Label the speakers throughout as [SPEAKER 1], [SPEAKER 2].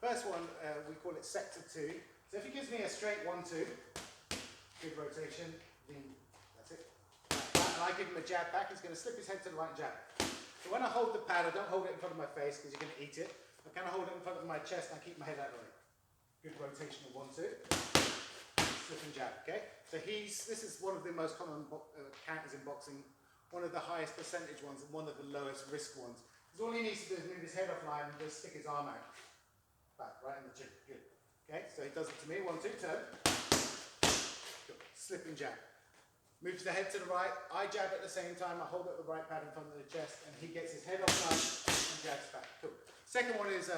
[SPEAKER 1] first one, we call it sector 2. So if he gives me a straight 1-2, good rotation, that's it. And I give him a jab back, he's going to slip his head to the right and jab. So when I hold the pad, I don't hold it in front of my face because you're going to eat it. I kind of hold it in front of my chest and I keep my head out of the way. Good rotation of 1-2. Slip and jab, okay? So this is one of the most common counters in boxing, one of the highest percentage ones and one of the lowest risk ones. Because all he needs to do is move his head offline and just stick his arm out. Back, right in the chin, good. Okay, so he does it to me, 1-2, turn. Good. Slip and jab. Moves the head to the right, I jab at the same time, I hold up the right pad in front of the chest and he gets his head offline and jabs back. Cool. Second one is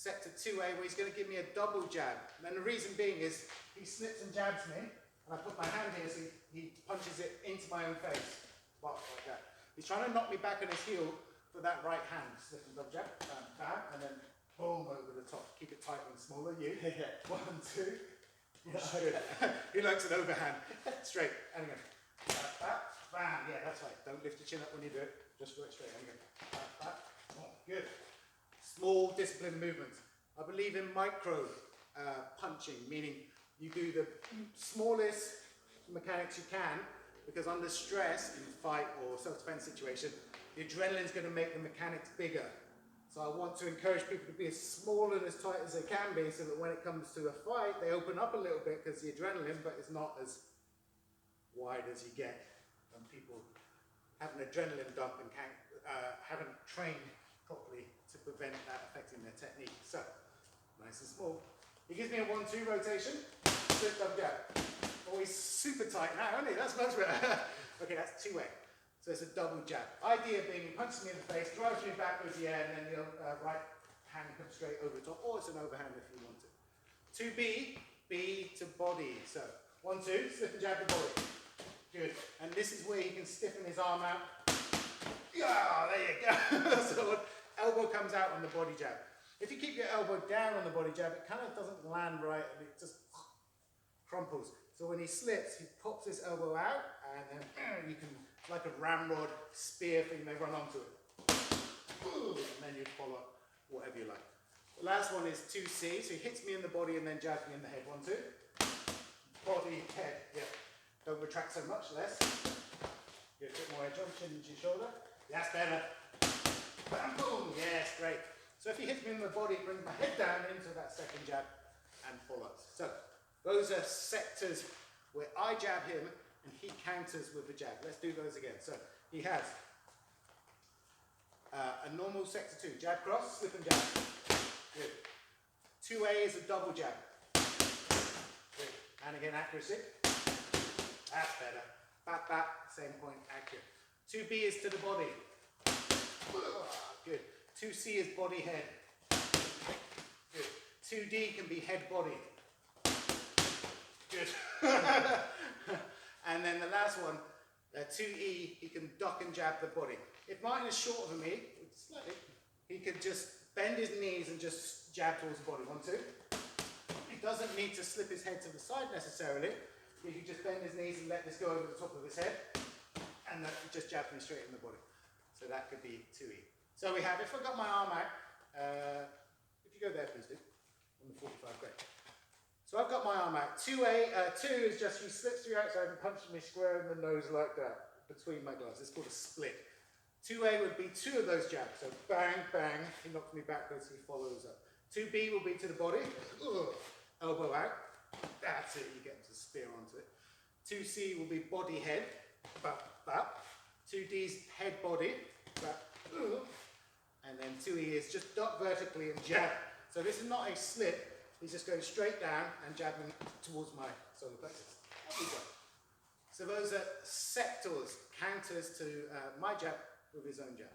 [SPEAKER 1] sector 2A where he's going to give me a double jab. And the reason being is he slips and jabs me and I put my hand here so he punches it into my own face. Like that. He's trying to knock me back on his heel for that right hand. Slip and double jab, bam, bam, and then boom over the top. Keep it tight and smaller. You. 1, 2. He likes an overhand. Straight. And again. Bam. Yeah, that's right. Don't lift your chin up when you do it. Just go it straight. And again. Oh, good. Small disciplined movements. I believe in micro punching, meaning you do the smallest mechanics you can, because under stress in a fight or self-defense situation, the adrenaline is going to make the mechanics bigger. So I want to encourage people to be as small and as tight as they can be so that when it comes to a fight, they open up a little bit because the adrenaline, but it's not as wide as you get when people have an adrenaline dump and haven't trained properly to prevent that affecting their technique. So, nice and small. He gives me a 1-2 rotation, slip, double jab. Oh, he's super tight now, isn't he? That's much better. Okay, that's 2A. So it's a double jab. Idea being he punches me in the face, drives me back with the air, and then the right hand comes straight over the top, or it's an overhand if you want it. 2B, B to body. So 1-2, slip and jab the body. Good. And this is where he can stiffen his arm out. Yeah, there you go. So elbow comes out on the body jab. If you keep your elbow down on the body jab, it kind of doesn't land right and it just crumples. So when he slips, he pops his elbow out and then you can, like a ramrod spear thing, they run onto it. And then you follow up whatever you like. The last one is 2C, so he hits me in the body and then jabs me in the head. 1-2. Body, head, yeah. Don't retract so much, less. Get a bit more edge on, chin into your shoulder. That's better. Bam, boom, yes, great. So if he hits me in the body, it brings my head down into that second jab and follows. So those are sectors where I jab him and he counters with the jab. Let's do those again. So he has a normal sector 2, jab cross, slip and jab. Good. 2A is a double jab. Good. And again, accuracy. That's better. Back, back, same point, accurate. 2B is to the body. Good. 2C is body head. Good. 2D can be head body. Good. And then the last one, 2E, he can duck and jab the body. If Martin is shorter than me, slightly, he could just bend his knees and just jab towards the body. 1-2. He doesn't need to slip his head to the side necessarily. He can just bend his knees and let this go over the top of his head, and that just jabs me straight in the body. So that could be 2E. So we have, if I got my arm out, if you go there please do, on the 45, great. So I've got my arm out. 2A, 2 is just he slips to the outside and punches me square in the nose like that, between my gloves. It's called a split. 2A would be 2 of those jabs. So bang, bang, he knocks me backwards, he follows up. 2B will be to the body, elbow out. That's it, you get to spear onto it. 2C will be body head, bap, bap. 2D's head body, bap, and then 2E is just duck vertically and jab. So this is not a slip, he's just going straight down and jabbing towards my solar plexus. So those are sectors, counters to my jab with his own jab.